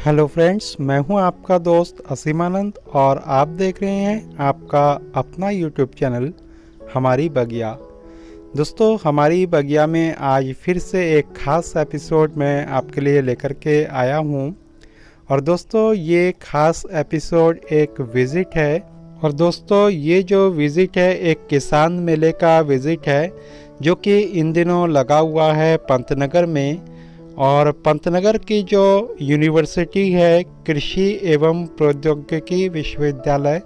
Hello friends, मैं हूं आपका दोस्त असीमानंद और आप देख रहे हैं आपका अपना यूट्यूब चैनल हमारी बगिया। दोस्तों, हमारी बगिया में आज फिर से एक ख़ास एपिसोड मैं आपके लिए लेकर के आया हूं। और दोस्तों, ये ख़ास एपिसोड एक विज़िट है। और दोस्तों, ये जो विज़िट है एक किसान मेले का विज़िट है जो कि इन दिनों लगा हुआ है पंतनगर में। और पंतनगर की जो यूनिवर्सिटी है कृषि एवं प्रौद्योगिकी विश्वविद्यालय,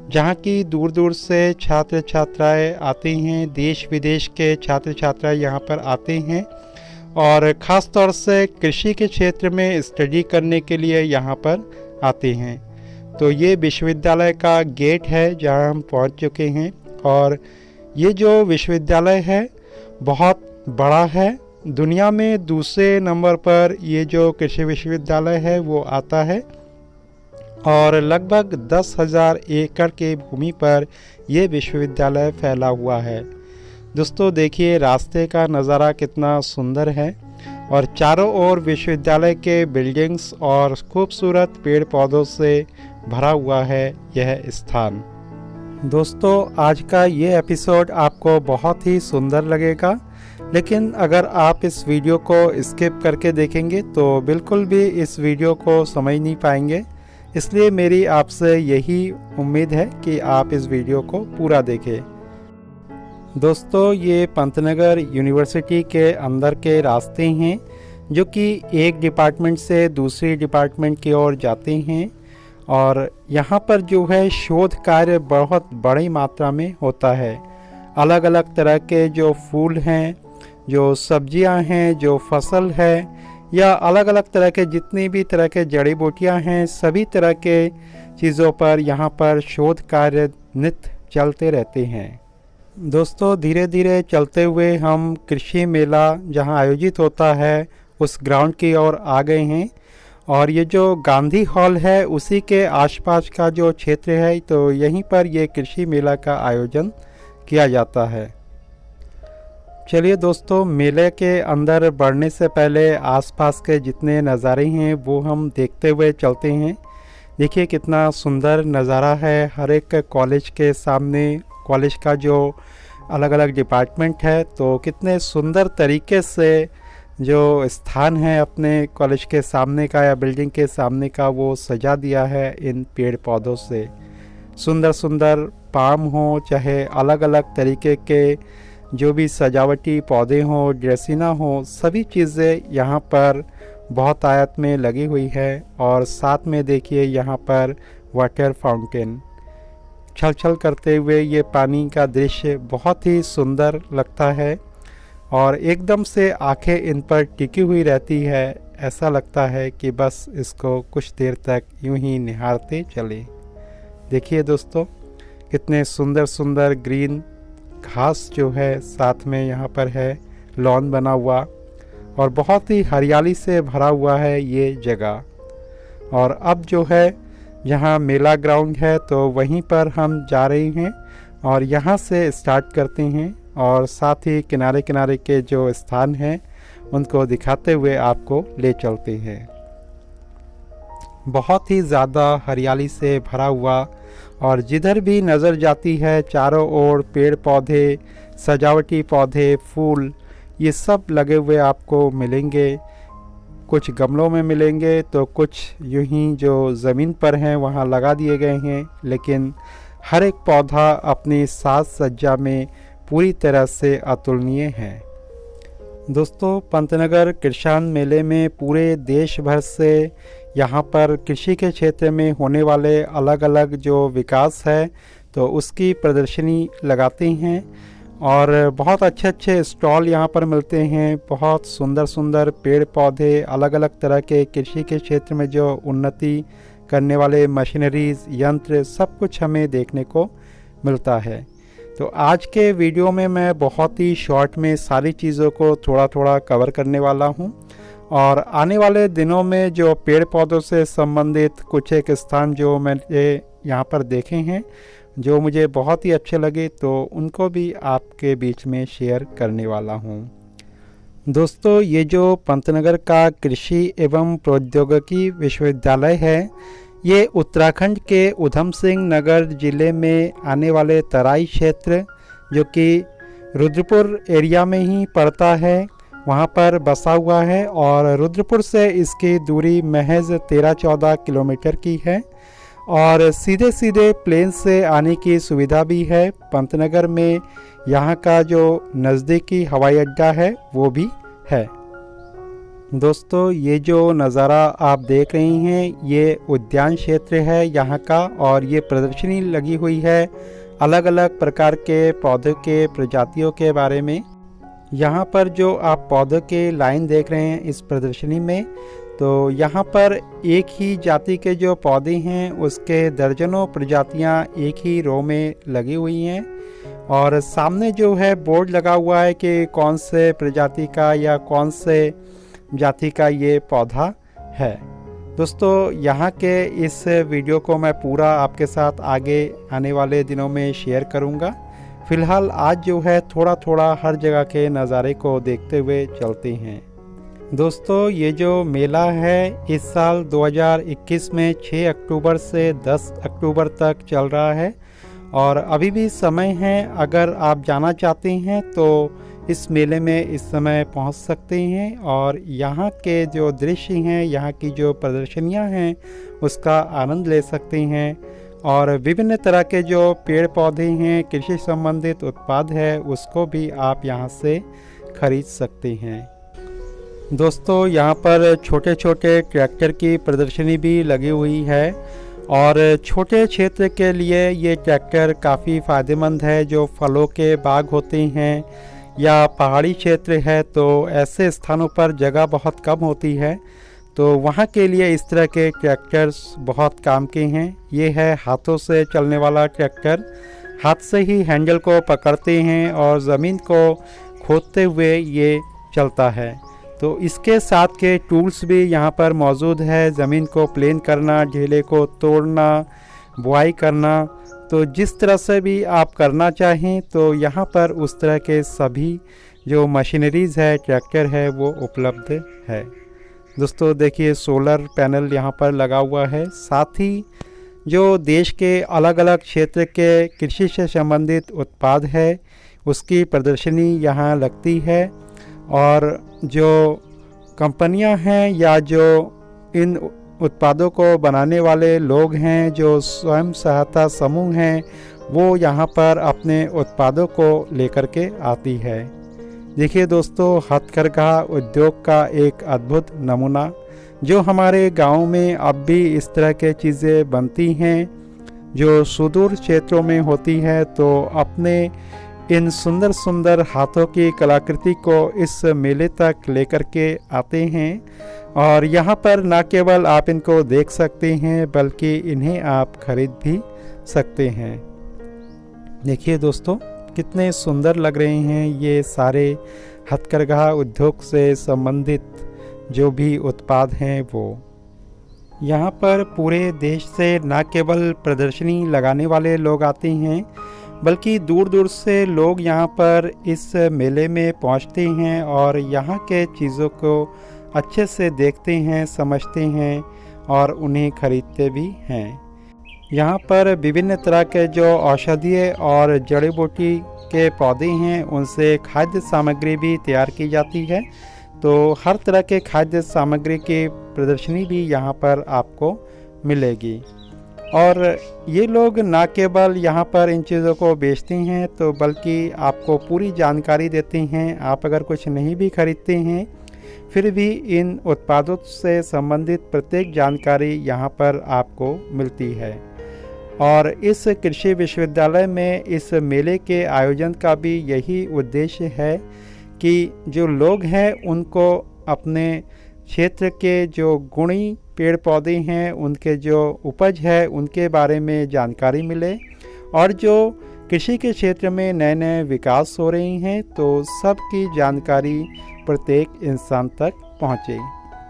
जहाँ की दूर दूर से छात्र छात्राएं आती हैं, देश विदेश के छात्र छात्राएं यहाँ पर आते हैं और ख़ास तौर से कृषि के क्षेत्र में स्टडी करने के लिए यहाँ पर आते हैं। तो ये विश्वविद्यालय का गेट है जहाँ हम पहुँच चुके हैं। और ये जो विश्वविद्यालय है बहुत बड़ा है। दुनिया में दूसरे नंबर पर ये जो कृषि विश्वविद्यालय है वो आता है और लगभग 10,000 एकड़ के भूमि पर ये विश्वविद्यालय फैला हुआ है। दोस्तों देखिए, रास्ते का नज़ारा कितना सुंदर है और चारों ओर विश्वविद्यालय के बिल्डिंग्स और खूबसूरत पेड़ पौधों से भरा हुआ है यह स्थान। दोस्तों, आज का ये एपिसोड आपको बहुत ही सुंदर लगेगा, लेकिन अगर आप इस वीडियो को स्किप करके देखेंगे तो बिल्कुल भी इस वीडियो को समझ नहीं पाएंगे। इसलिए मेरी आपसे यही उम्मीद है कि आप इस वीडियो को पूरा देखें। दोस्तों, ये पंतनगर यूनिवर्सिटी के अंदर के रास्ते हैं जो कि एक डिपार्टमेंट से दूसरी डिपार्टमेंट की ओर जाते हैं। और यहाँ पर जो है शोध कार्य बहुत बड़ी मात्रा में होता है। अलग अलग तरह के जो फूल हैं, जो सब्जियां हैं, जो फसल है, या अलग अलग तरह के जितनी भी तरह के जड़ी बूटियां हैं, सभी तरह के चीज़ों पर यहाँ पर शोध कार्य नित्य चलते रहते हैं। दोस्तों, धीरे धीरे चलते हुए हम कृषि मेला जहाँ आयोजित होता है उस ग्राउंड की ओर आ गए हैं। और ये जो गांधी हॉल है उसी के आसपास का जो क्षेत्र है, तो यहीं पर ये कृषि मेला का आयोजन किया जाता है। चलिए दोस्तों, मेले के अंदर बढ़ने से पहले आसपास के जितने नज़ारे हैं वो हम देखते हुए चलते हैं। देखिए कितना सुंदर नज़ारा है। हर एक कॉलेज के सामने कॉलेज का जो अलग अलग डिपार्टमेंट है, तो कितने सुंदर तरीके से जो स्थान है अपने कॉलेज के सामने का या बिल्डिंग के सामने का वो सजा दिया है इन पेड़ पौधों से। सुंदर सुंदर पाम हो, चाहे अलग अलग तरीके के जो भी सजावटी पौधे हों, ड्रेसिना हो, सभी चीज़ें यहाँ पर बहुत आयत में लगी हुई है। और साथ में देखिए यहाँ पर वाटर फाउंटेन छल छल करते हुए ये पानी का दृश्य बहुत ही सुंदर लगता है और एकदम से आंखें इन पर टिकी हुई रहती है। ऐसा लगता है कि बस इसको कुछ देर तक यूं ही निहारते चले। देखिए दोस्तों, कितने सुंदर सुंदर ग्रीन घास जो है साथ में यहाँ पर है, लॉन बना हुआ और बहुत ही हरियाली से भरा हुआ है ये जगह। और अब जो है यहाँ मेला ग्राउंड है तो वहीं पर हम जा रहे हैं और यहाँ से स्टार्ट करते हैं और साथ ही किनारे किनारे के जो स्थान हैं उनको दिखाते हुए आपको ले चलते हैं। बहुत ही ज़्यादा हरियाली से भरा हुआ और जिधर भी नज़र जाती है चारों ओर पेड़ पौधे, सजावटी पौधे, फूल, ये सब लगे हुए आपको मिलेंगे। कुछ गमलों में मिलेंगे तो कुछ यूं ही जो ज़मीन पर हैं वहाँ लगा दिए गए हैं, लेकिन हर एक पौधा अपनी साज सज्जा में पूरी तरह से अतुलनीय है। दोस्तों, पंतनगर किसान मेले में पूरे देश भर से यहाँ पर कृषि के क्षेत्र में होने वाले अलग अलग जो विकास है तो उसकी प्रदर्शनी लगाते हैं और बहुत अच्छे अच्छे स्टॉल यहाँ पर मिलते हैं। बहुत सुंदर सुंदर पेड़ पौधे, अलग अलग तरह के कृषि के क्षेत्र में जो उन्नति करने वाले मशीनरीज, यंत्र, सब कुछ हमें देखने को मिलता है। तो आज के वीडियो में मैं बहुत ही शॉर्ट में सारी चीज़ों को थोड़ा थोड़ा कवर करने वाला हूँ और आने वाले दिनों में जो पेड़ पौधों से संबंधित कुछ एक स्थान जो मैंने यहाँ पर देखे हैं, जो मुझे बहुत ही अच्छे लगे, तो उनको भी आपके बीच में शेयर करने वाला हूँ। दोस्तों, ये जो पंतनगर का कृषि एवं प्रौद्योगिकी विश्वविद्यालय है, ये उत्तराखंड के उधम सिंह नगर जिले में आने वाले तराई क्षेत्र, जो कि रुद्रपुर एरिया में ही पड़ता है, वहाँ पर बसा हुआ है। और रुद्रपुर से इसकी दूरी महज 13-14 किलोमीटर की है और सीधे सीधे प्लेन से आने की सुविधा भी है। पंतनगर में यहाँ का जो नज़दीकी हवाई अड्डा है वो भी है। दोस्तों, ये जो नज़ारा आप देख रही हैं, ये उद्यान क्षेत्र है यहाँ का, और ये प्रदर्शनी लगी हुई है अलग अलग प्रकार के पौधों के प्रजातियों के बारे में। यहाँ पर जो आप पौधों के लाइन देख रहे हैं इस प्रदर्शनी में, तो यहाँ पर एक ही जाति के जो पौधे हैं उसके दर्जनों प्रजातियाँ एक ही रो में लगी हुई हैं। और सामने जो है बोर्ड लगा हुआ है कि कौन से प्रजाति का या कौन से जाति का ये पौधा है। दोस्तों, यहाँ के इस वीडियो को मैं पूरा आपके साथ आगे आने वाले दिनों में शेयर करूँगा। फ़िलहाल आज जो है थोड़ा थोड़ा हर जगह के नज़ारे को देखते हुए चलते हैं। दोस्तों, ये जो मेला है इस साल 2021 में 6 अक्टूबर से 10 अक्टूबर तक चल रहा है और अभी भी समय है। अगर आप जाना चाहते हैं तो इस मेले में इस समय पहुंच सकते हैं और यहाँ के जो दृश्य हैं, यहाँ की जो प्रदर्शनियाँ हैं उसका आनंद ले सकते हैं। और विभिन्न तरह के जो पेड़ पौधे हैं, कृषि संबंधित उत्पाद है, उसको भी आप यहाँ से खरीद सकते हैं। दोस्तों, यहाँ पर छोटे छोटे ट्रैक्टर की प्रदर्शनी भी लगी हुई है और छोटे क्षेत्र के लिए ये ट्रैक्टर काफ़ी फ़ायदेमंद है। जो फलों के बाग होते हैं या पहाड़ी क्षेत्र है तो ऐसे स्थानों पर जगह बहुत कम होती है, तो वहाँ के लिए इस तरह के ट्रैक्टर्स बहुत काम के हैं। ये है हाथों से चलने वाला ट्रैक्टर, हाथ से ही हैंडल को पकड़ते हैं और ज़मीन को खोदते हुए ये चलता है। तो इसके साथ के टूल्स भी यहाँ पर मौजूद है, ज़मीन को प्लेन करना, ढेले को तोड़ना, बुआई करना। तो जिस तरह से भी आप करना चाहें तो यहाँ पर उस तरह के सभी जो मशीनरीज़ है, ट्रैक्टर है, वो उपलब्ध है। दोस्तों देखिए, सोलर पैनल यहाँ पर लगा हुआ है। साथ ही जो देश के अलग अलग क्षेत्र के कृषि से संबंधित उत्पाद है उसकी प्रदर्शनी यहाँ लगती है और जो कंपनियां हैं या जो इन उत्पादों को बनाने वाले लोग हैं, जो स्वयं सहायता समूह हैं, वो यहाँ पर अपने उत्पादों को लेकर के आती है। देखिए दोस्तों, हथकरघा उद्योग का एक अद्भुत नमूना, जो हमारे गांव में अब भी इस तरह के चीज़ें बनती हैं, जो सुदूर क्षेत्रों में होती है। तो अपने इन सुंदर सुंदर हाथों की कलाकृति को इस मेले तक लेकर के आते हैं और यहाँ पर न केवल आप इनको देख सकते हैं बल्कि इन्हें आप खरीद भी सकते हैं। देखिए दोस्तों, कितने सुंदर लग रहे हैं ये सारे हथकरघा उद्योग से संबंधित जो भी उत्पाद हैं। वो यहाँ पर पूरे देश से न केवल प्रदर्शनी लगाने वाले लोग आते हैं बल्कि दूर दूर से लोग यहाँ पर इस मेले में पहुँचते हैं और यहाँ के चीज़ों को अच्छे से देखते हैं, समझते हैं और उन्हें खरीदते भी हैं। यहाँ पर विभिन्न तरह के जो औषधीय और जड़ी बूटी के पौधे हैं उनसे खाद्य सामग्री भी तैयार की जाती है। तो हर तरह के खाद्य सामग्री की प्रदर्शनी भी यहाँ पर आपको मिलेगी। और ये लोग न केवल यहाँ पर इन चीज़ों को बेचते हैं तो बल्कि आपको पूरी जानकारी देते हैं। आप अगर कुछ नहीं भी खरीदते हैं फिर भी इन उत्पादों से संबंधित प्रत्येक जानकारी यहाँ पर आपको मिलती है। और इस कृषि विश्वविद्यालय में इस मेले के आयोजन का भी यही उद्देश्य है कि जो लोग हैं उनको अपने क्षेत्र के जो गुणी पेड़ पौधे हैं, उनके जो उपज है उनके बारे में जानकारी मिले और जो कृषि के क्षेत्र में नए नए विकास हो रही हैं तो सबकी जानकारी प्रत्येक इंसान तक पहुँचे।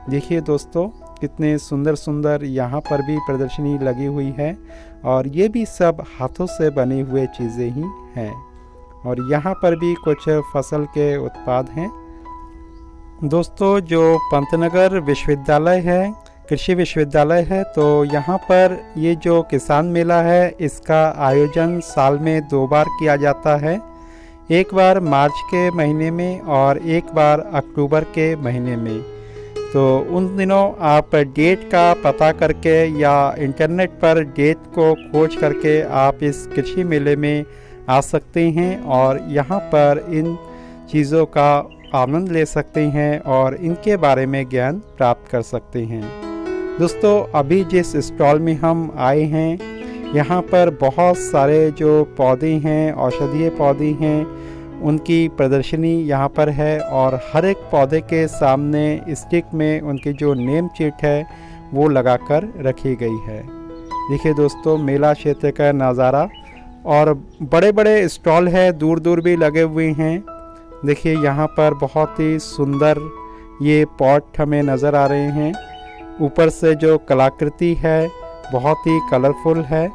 देखिए दोस्तों, कितने सुंदर सुंदर यहाँ पर भी प्रदर्शनी लगी हुई है और ये भी सब हाथों से बने हुए चीज़ें ही हैं। और यहाँ पर भी कुछ फसल के उत्पाद हैं। दोस्तों, जो पंतनगर विश्वविद्यालय है, कृषि विश्वविद्यालय है, तो यहाँ पर ये जो किसान मेला है इसका आयोजन साल में 2 बार किया जाता है। एक बार मार्च के महीने में और एक बार अक्टूबर के महीने में। तो उन दिनों आप डेट का पता करके या इंटरनेट पर डेट को खोज करके आप इस कृषि मेले में आ सकते हैं और यहाँ पर इन चीज़ों का आनंद ले सकते हैं और इनके बारे में ज्ञान प्राप्त कर सकते हैं। दोस्तों, अभी जिस स्टॉल में हम आए हैं यहाँ पर बहुत सारे जो पौधे हैं, औषधीय पौधे हैं, उनकी प्रदर्शनी यहाँ पर है और हर एक पौधे के सामने स्टिक में उनकी जो नेम चिट है वो लगाकर रखी गई है। देखिए दोस्तों, मेला क्षेत्र का नज़ारा और बड़े बड़े स्टॉल है, दूर दूर भी लगे हुए हैं। देखिए यहाँ पर बहुत ही सुंदर ये पॉट हमें नज़र आ रहे हैं। ऊपर से जो कलाकृति है बहुत ही कलरफुल है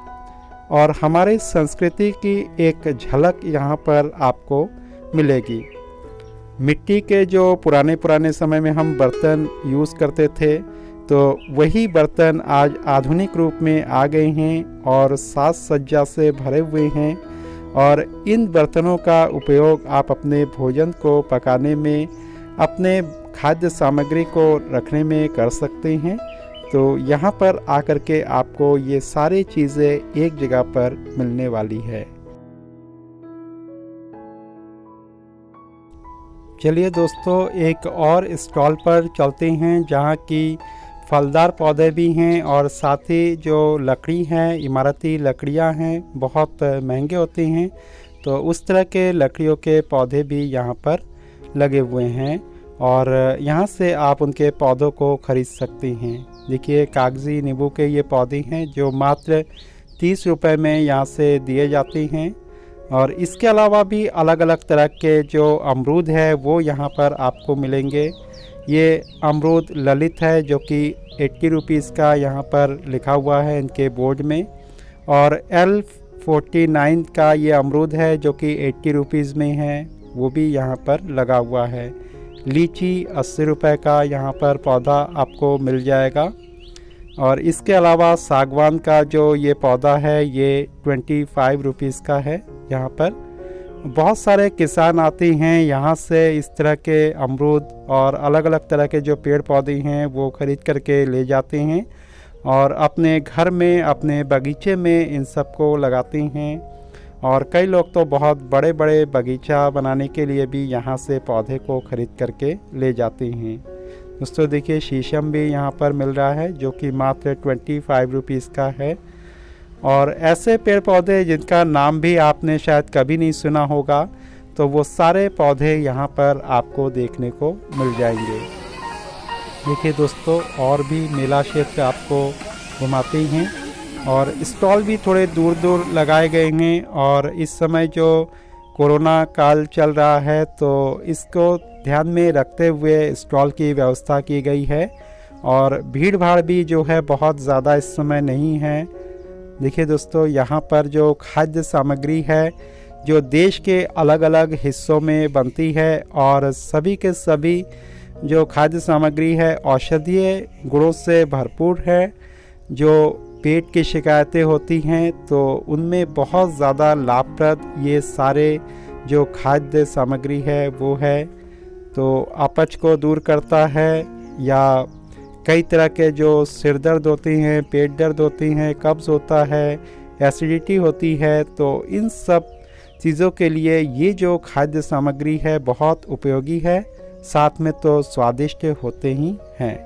और हमारी संस्कृति की एक झलक यहाँ पर आपको मिलेगी। मिट्टी के जो पुराने समय में हम बर्तन यूज़ करते थे, तो वही बर्तन आज आधुनिक रूप में आ गए हैं और साज सज्जा से भरे हुए हैं और इन बर्तनों का उपयोग आप अपने भोजन को पकाने में, अपने खाद्य सामग्री को रखने में कर सकते हैं। तो यहाँ पर आकर के आपको ये सारी चीज़ें एक जगह पर मिलने वाली है। चलिए दोस्तों, एक और स्टॉल पर चलते हैं जहाँ की फलदार पौधे भी हैं और साथ ही जो लकड़ी हैं, इमारती लकड़ियाँ हैं, बहुत महंगे होते हैं, तो उस तरह के लकड़ियों के पौधे भी यहाँ पर लगे हुए हैं और यहाँ से आप उनके पौधों को खरीद सकते हैं। देखिए, कागज़ी नींबू के ये पौधे हैं जो मात्र 30 रुपए में यहाँ से दिए जाते हैं और इसके अलावा भी अलग अलग तरह के जो अमरूद है वो यहाँ पर आपको मिलेंगे। ये अमरूद ललित है जो कि 80 रुपीज़ का यहाँ पर लिखा हुआ है इनके बोर्ड में, और L49 का ये अमरूद है जो कि 80 रुपीज़ में है, वो भी यहाँ पर लगा हुआ है। लीची 80 रुपए का यहाँ पर पौधा आपको मिल जाएगा और इसके अलावा सागवान का जो ये पौधा है ये 25 रुपीज़ का है। यहाँ पर बहुत सारे किसान आते हैं यहाँ से इस तरह के अमरूद और अलग अलग तरह के जो पेड़ पौधे हैं वो खरीद करके ले जाते हैं और अपने घर में, अपने बगीचे में इन सब को लगाते हैं और कई लोग तो बहुत बड़े बड़े बगीचा बनाने के लिए भी यहाँ से पौधे को खरीद करके ले जाते हैं। दोस्तों देखिए, शीशम भी यहाँ पर मिल रहा है जो कि मात्र 25 रुपीज़ का है और ऐसे पेड़ पौधे जिनका नाम भी आपने शायद कभी नहीं सुना होगा, तो वो सारे पौधे यहाँ पर आपको देखने को मिल जाएंगे। देखिए दोस्तों, और भी मेला क्षेत्र आपको घुमाते हैं और स्टॉल भी थोड़े दूर दूर लगाए गए हैं और इस समय जो कोरोना काल चल रहा है तो इसको ध्यान में रखते हुए स्टॉल की व्यवस्था की गई है और भीड़ भाड़ भी जो है बहुत ज़्यादा इस समय नहीं है। देखिए दोस्तों, यहाँ पर जो खाद्य सामग्री है जो देश के अलग अलग हिस्सों में बनती है और सभी के सभी जो खाद्य सामग्री है औषधीय गुणों से भरपूर है। जो पेट की शिकायतें होती हैं तो उनमें बहुत ज़्यादा लाभप्रद ये सारे जो खाद्य सामग्री है वो है। तो अपच को दूर करता है या कई तरह के जो सिर दर्द होते हैं, पेट दर्द होती हैं, कब्ज़ होता है, एसिडिटी होती है, तो इन सब चीज़ों के लिए ये जो खाद्य सामग्री है बहुत उपयोगी है, साथ में तो स्वादिष्ट होते ही हैं।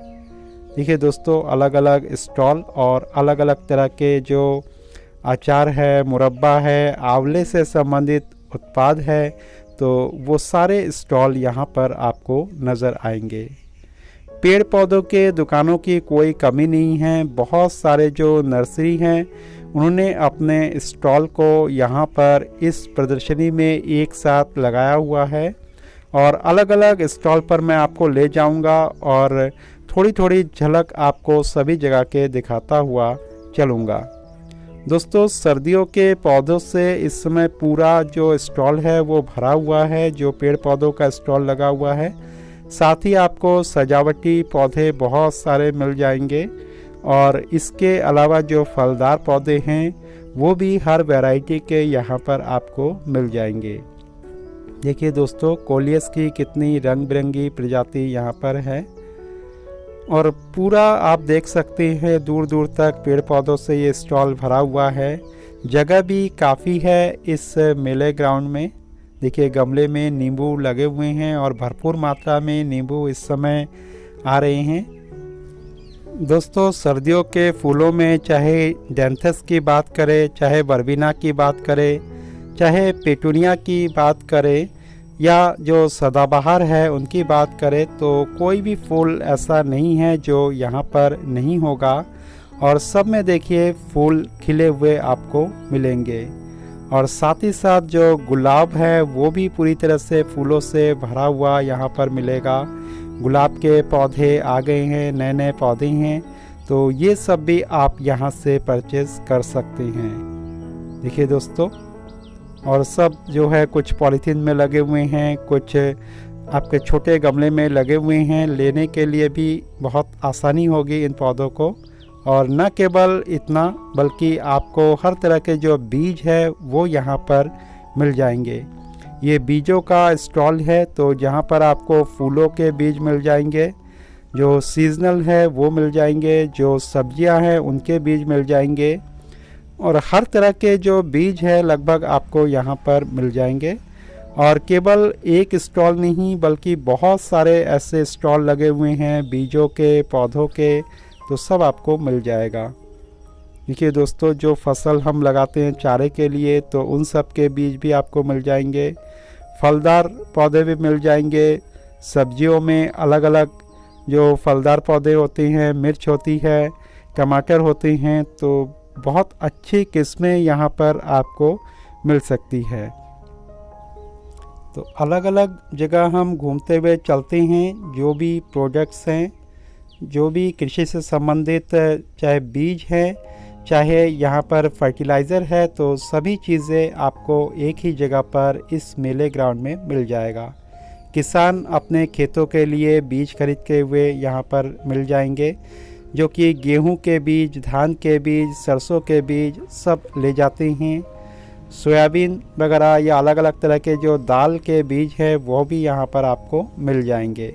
देखिए दोस्तों, अलग अलग स्टॉल और अलग अलग तरह के जो अचार है, मुरब्बा है, आंवले से संबंधित उत्पाद है, तो वो सारे स्टॉल यहाँ पर आपको नज़र आएंगे। पेड़ पौधों के दुकानों की कोई कमी नहीं है। बहुत सारे जो नर्सरी हैं उन्होंने अपने स्टॉल को यहाँ पर इस प्रदर्शनी में एक साथ लगाया हुआ है और अलग अलग स्टॉल पर मैं आपको ले जाऊँगा और थोड़ी थोड़ी झलक आपको सभी जगह के दिखाता हुआ चलूँगा। दोस्तों, सर्दियों के पौधों से इस समय पूरा जो स्टॉल है वो भरा हुआ है। जो पेड़ पौधों का स्टॉल लगा हुआ है साथ ही आपको सजावटी पौधे बहुत सारे मिल जाएंगे और इसके अलावा जो फलदार पौधे हैं वो भी हर वैरायटी के यहाँ पर आपको मिल जाएंगे। देखिए दोस्तों, कोलियस की कितनी रंग बिरंगी प्रजाति यहाँ पर है और पूरा आप देख सकते हैं दूर दूर तक पेड़ पौधों से ये स्टॉल भरा हुआ है। जगह भी काफ़ी है इस मेले ग्राउंड में। देखिए गमले में नींबू लगे हुए हैं और भरपूर मात्रा में नींबू इस समय आ रहे हैं। दोस्तों, सर्दियों के फूलों में चाहे डेंथस की बात करें, चाहे वर्बिना की बात करें, चाहे पेटूनिया की बात करें या जो सदाबहार है उनकी बात करें, तो कोई भी फूल ऐसा नहीं है जो यहाँ पर नहीं होगा और सब में देखिए फूल खिले हुए आपको मिलेंगे। और साथ ही साथ जो गुलाब है वो भी पूरी तरह से फूलों से भरा हुआ यहाँ पर मिलेगा। गुलाब के पौधे आ गए हैं, नए नए पौधे हैं, तो ये सब भी आप यहाँ से परचेज़ कर सकते हैं। देखिए दोस्तों, और सब जो है कुछ पॉलीथीन में लगे हुए हैं, कुछ आपके छोटे गमले में लगे हुए हैं। लेने के लिए भी बहुत आसानी होगी इन पौधों को। और न केवल इतना बल्कि आपको हर तरह के जो बीज है वो यहाँ पर मिल जाएंगे। ये बीजों का स्टॉल है, तो जहाँ पर आपको फूलों के बीज मिल जाएंगे, जो सीजनल है वो मिल जाएंगे, जो सब्जियां हैं उनके बीज मिल जाएंगे और हर तरह के जो बीज है लगभग आपको यहाँ पर मिल जाएंगे। और केवल एक स्टॉल नहीं बल्कि बहुत सारे ऐसे स्टॉल लगे हुए हैं बीजों के, पौधों के, तो सब आपको मिल जाएगा। देखिए दोस्तों, जो फसल हम लगाते हैं चारे के लिए, तो उन सब के बीज भी आपको मिल जाएंगे। फलदार पौधे भी मिल जाएंगे। सब्जियों में अलग अलग जो फलदार पौधे होते हैं, मिर्च होती है, टमाटर होते हैं, तो बहुत अच्छी किस्में यहाँ पर आपको मिल सकती है। तो अलग अलग जगह हम घूमते हुए चलते हैं। जो भी प्रोडक्ट्स हैं, जो भी कृषि से संबंधित, चाहे बीज हैं, चाहे यहाँ पर फर्टिलाइज़र है, तो सभी चीज़ें आपको एक ही जगह पर इस मेले ग्राउंड में मिल जाएगा। किसान अपने खेतों के लिए बीज खरीद के हुए यहाँ पर मिल जाएंगे, जो कि गेहूं के बीज, धान के बीज, सरसों के बीज सब ले जाते हैं। सोयाबीन वगैरह या अलग अलग तरह के जो दाल के बीज हैं वो भी यहाँ पर आपको मिल जाएंगे।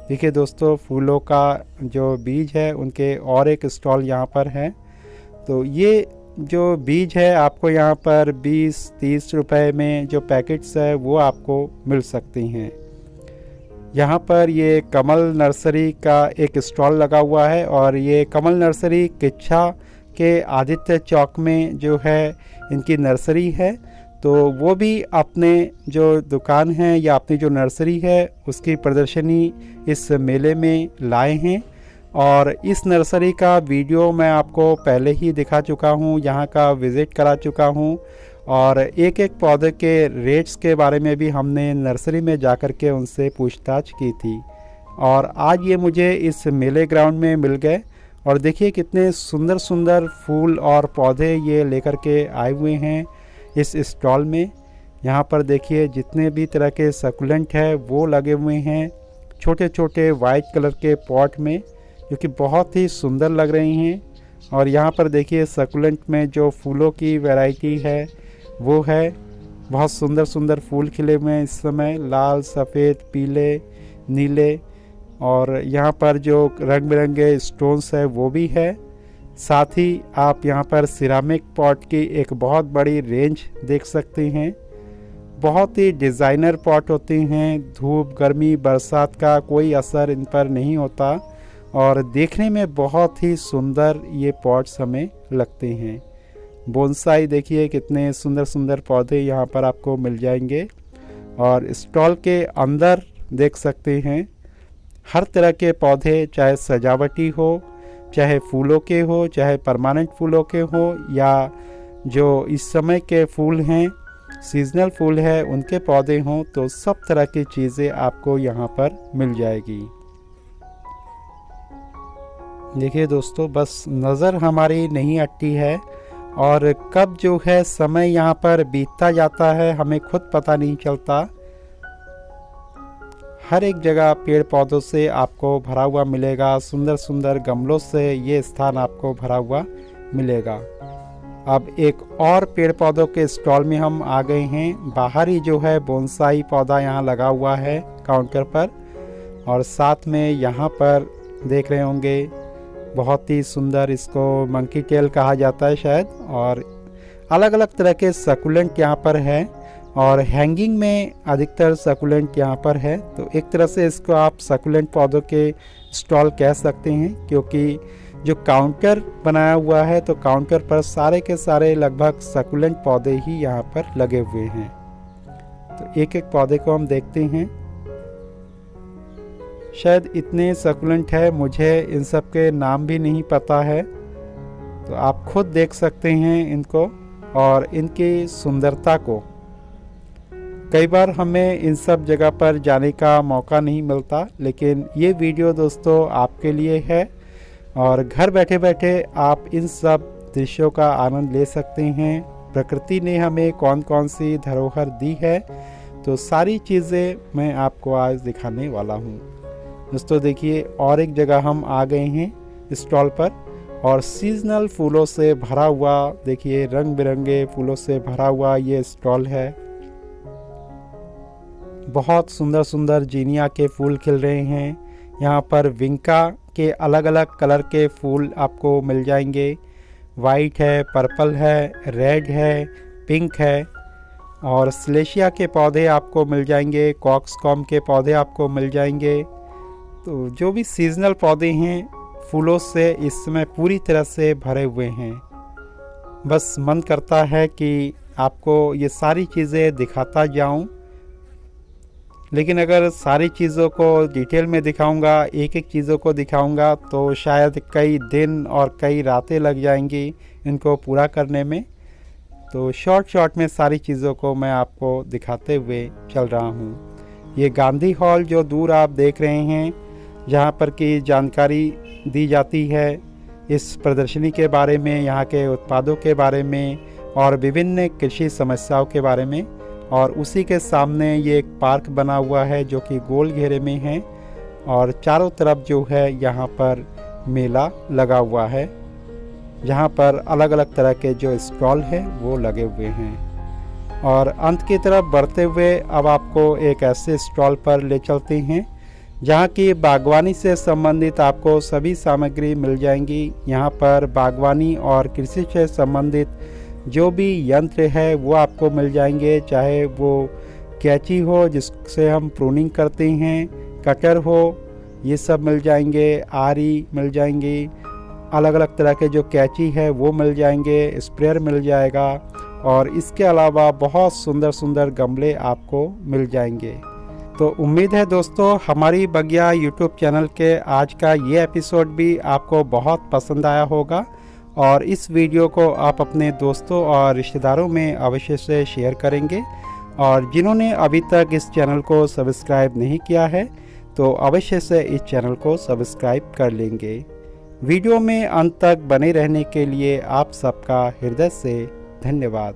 देखिए दोस्तों, फूलों का जो बीज है उनके और एक स्टॉल यहाँ पर है। तो ये जो बीज है आपको यहाँ पर 20-30 रुपए में जो पैकेट्स है वो आपको मिल सकती हैं। यहाँ पर ये कमल नर्सरी का एक स्टॉल लगा हुआ है और ये कमल नर्सरी किच्छा के आदित्य चौक में जो है इनकी नर्सरी है। तो वो भी अपने जो दुकान है या अपनी जो नर्सरी है उसकी प्रदर्शनी इस मेले में लाए हैं और इस नर्सरी का वीडियो मैं आपको पहले ही दिखा चुका हूँ, यहाँ का विज़िट करा चुका हूँ और एक एक पौधे के रेट्स के बारे में भी हमने नर्सरी में जाकर के उनसे पूछताछ की थी और आज ये मुझे इस मेले ग्राउंड में मिल गए। और देखिए कितने सुंदर सुंदर फूल और पौधे ये लेकर के आए हुए हैं इस स्टॉल में। यहाँ पर देखिए जितने भी तरह के सकुलेंट है वो लगे हुए हैं छोटे छोटे वाइट कलर के पॉट में, जो कि बहुत ही सुंदर लग रही हैं। और यहाँ पर देखिए सकुलेंट में जो फूलों की वैरायटी है वो है, बहुत सुंदर सुंदर फूल खिले हुए हैं इस समय, लाल, सफ़ेद, पीले, नीले। और यहाँ पर जो रंग बिरंगे स्टोन्स है वो भी है। साथ ही आप यहाँ पर सिरामिक पॉट की एक बहुत बड़ी रेंज देख सकते हैं। बहुत ही डिज़ाइनर पॉट होते हैं, धूप, गर्मी, बरसात का कोई असर इन पर नहीं होता और देखने में बहुत ही सुंदर ये पॉट्स हमें लगते हैं। बोनसाई देखिए कितने सुंदर सुंदर पौधे यहाँ पर आपको मिल जाएंगे। और स्टॉल के अंदर देख सकते हैं हर तरह के पौधे, चाहे सजावटी हो, चाहे फूलों के हो, चाहे परमानेंट फूलों के हो, या जो इस समय के फूल हैं, सीजनल फूल है, उनके पौधे हों, तो सब तरह की चीज़ें आपको यहाँ पर मिल जाएगी। देखिए दोस्तों, बस नज़र हमारी नहीं हटती है और कब जो है समय यहाँ पर बीतता जाता है हमें खुद पता नहीं चलता। हर एक जगह पेड़ पौधों से आपको भरा हुआ मिलेगा। सुंदर सुंदर गमलों से ये स्थान आपको भरा हुआ मिलेगा। अब एक और पेड़ पौधों के स्टॉल में हम आ गए हैं। बाहर ही जो है बोनसाई पौधा यहाँ लगा हुआ है काउंटर पर, और साथ में यहाँ पर देख रहे होंगे बहुत ही सुंदर, इसको मंकी टेल कहा जाता है शायद, और अलग अलग तरह के सकुलेंट यहाँ पर है, और हैंगिंग में अधिकतर सकुलेंट यहाँ पर है। तो एक तरह से इसको आप सकुलेंट पौधों के स्टॉल कह सकते हैं, क्योंकि जो काउंटर बनाया हुआ है तो काउंटर पर सारे के सारे लगभग सकुलेंट पौधे ही यहाँ पर लगे हुए हैं। तो एक एक पौधे को हम देखते हैं। शायद इतने सकुलेंट है, मुझे इन सब के नाम भी नहीं पता है, तो आप खुद देख सकते हैं इनको और इनकी सुंदरता को। कई बार हमें इन सब जगह पर जाने का मौका नहीं मिलता, लेकिन ये वीडियो दोस्तों आपके लिए है, और घर बैठे बैठे आप इन सब दृश्यों का आनंद ले सकते हैं। प्रकृति ने हमें कौन कौन सी धरोहर दी है, तो सारी चीज़ें मैं आपको आज दिखाने वाला हूँ। दोस्तों देखिए, और एक जगह हम आ गए हैं स्टॉल पर, और सीजनल फूलों से भरा हुआ, देखिए रंग बिरंगे फूलों से भरा हुआ ये स्टॉल है। बहुत सुंदर सुंदर जीनिया के फूल खिल रहे हैं। यहाँ पर विंका के अलग अलग कलर के फूल आपको मिल जाएंगे। वाइट है, पर्पल है, रेड है, पिंक है, और स्लेशिया के पौधे आपको मिल जाएंगे। कॉक्सकॉम के पौधे आपको मिल जाएंगे। तो जो भी सीजनल पौधे हैं फूलों से इस समय पूरी तरह से भरे हुए हैं। बस मन करता है कि आपको ये सारी चीज़ें दिखाता जाऊं, लेकिन अगर सारी चीज़ों को डिटेल में दिखाऊंगा, एक एक चीज़ों को दिखाऊंगा, तो शायद कई दिन और कई रातें लग जाएंगी इनको पूरा करने में। तो शॉर्ट में सारी चीज़ों को मैं आपको दिखाते हुए चल रहा हूँ। ये गांधी हॉल जो दूर आप देख रहे हैं, जहाँ पर की जानकारी दी जाती है इस प्रदर्शनी के बारे में, यहाँ के उत्पादों के बारे में, और विभिन्न कृषि समस्याओं के बारे में। और उसी के सामने ये एक पार्क बना हुआ है जो कि गोल घेरे में है, और चारों तरफ जो है यहाँ पर मेला लगा हुआ है, जहाँ पर अलग अलग तरह के जो स्टॉल है वो लगे हुए हैं। और अंत की तरफ बढ़ते हुए अब आपको एक ऐसे स्टॉल पर ले चलते हैं जहाँ की बागवानी से संबंधित आपको सभी सामग्री मिल जाएंगी। यहाँ पर बागवानी और कृषि से संबंधित जो भी यंत्र है वो आपको मिल जाएंगे, चाहे वो कैंची हो जिससे हम प्रूनिंग करते हैं, कटर हो, ये सब मिल जाएंगे, आरी मिल जाएंगी, अलग अलग तरह के जो कैंची है वो मिल जाएंगे, स्प्रेयर मिल जाएगा, और इसके अलावा बहुत सुंदर सुंदर गमले आपको मिल जाएंगे। तो उम्मीद है दोस्तों हमारी बगिया यूट्यूब चैनल के आज का ये एपिसोड भी आपको बहुत पसंद आया होगा, और इस वीडियो को आप अपने दोस्तों और रिश्तेदारों में अवश्य से शेयर करेंगे। और जिन्होंने अभी तक इस चैनल को सब्सक्राइब नहीं किया है तो अवश्य से इस चैनल को सब्सक्राइब कर लेंगे। वीडियो में अंत तक बने रहने के लिए आप सबका हृदय से धन्यवाद।